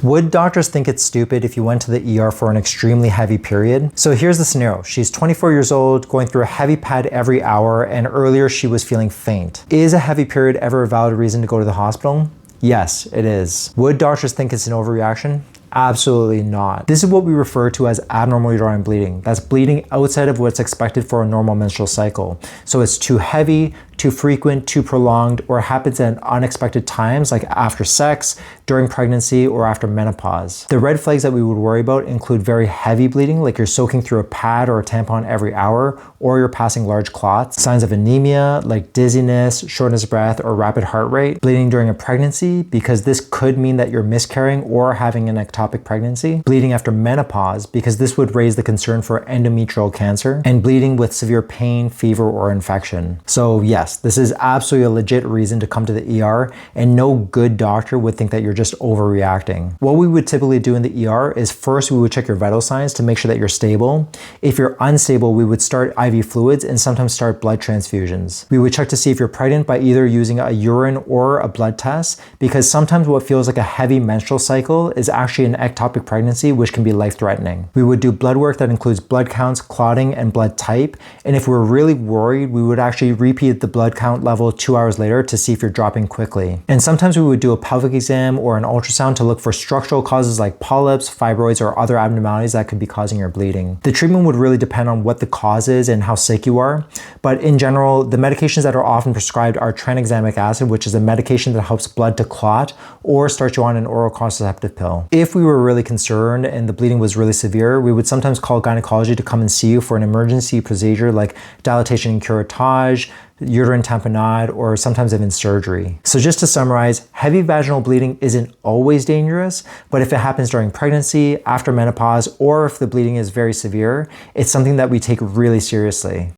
Would doctors think it's stupid if you went to the ER for an extremely heavy period? So here's the scenario. She's 24 years old, going through a heavy pad every hour, and earlier she was feeling faint. Is a heavy period ever a valid reason to go to the hospital? Yes, it is. Would doctors think it's an overreaction? Absolutely not. This is what we refer to as abnormal uterine bleeding. That's bleeding outside of what's expected for a normal menstrual cycle. So it's too heavy, too frequent, too prolonged, or happens at unexpected times like after sex, during pregnancy, or after menopause. The red flags that we would worry about include very heavy bleeding, like you're soaking through a pad or a tampon every hour, or you're passing large clots. Signs of anemia, like dizziness, shortness of breath, or rapid heart rate. Bleeding during a pregnancy, because this could mean that you're miscarrying or having an ectopic pregnancy. Bleeding after menopause, because this would raise the concern for endometrial cancer. And bleeding with severe pain, fever, or infection. So yes, this is absolutely a legit reason to come to the ER, and no good doctor would think that you're just overreacting. What we would typically do in the ER is first we would check your vital signs to make sure that you're stable. If you're unstable, we would start IV fluids and sometimes start blood transfusions. We would check to see if you're pregnant by either using a urine or a blood test, because sometimes what feels like a heavy menstrual cycle is actually an ectopic pregnancy, which can be life-threatening. We would do blood work that includes blood counts, clotting, and blood type. And if we're really worried, we would actually repeat the blood count level 2 hours later to see if you're dropping quickly. And sometimes we would do a pelvic exam or an ultrasound to look for structural causes like polyps, fibroids, or other abnormalities that could be causing your bleeding. The treatment would really depend on what the cause is and how sick you are. But in general, the medications that are often prescribed are tranexamic acid, which is a medication that helps blood to clot, or start you on an oral contraceptive pill. If we were really concerned and the bleeding was really severe, we would sometimes call gynecology to come and see you for an emergency procedure like dilatation and curettage, uterine tamponade, or sometimes even surgery. So just to summarize, heavy vaginal bleeding isn't always dangerous, but if it happens during pregnancy, after menopause, or if the bleeding is very severe, it's something that we take really seriously.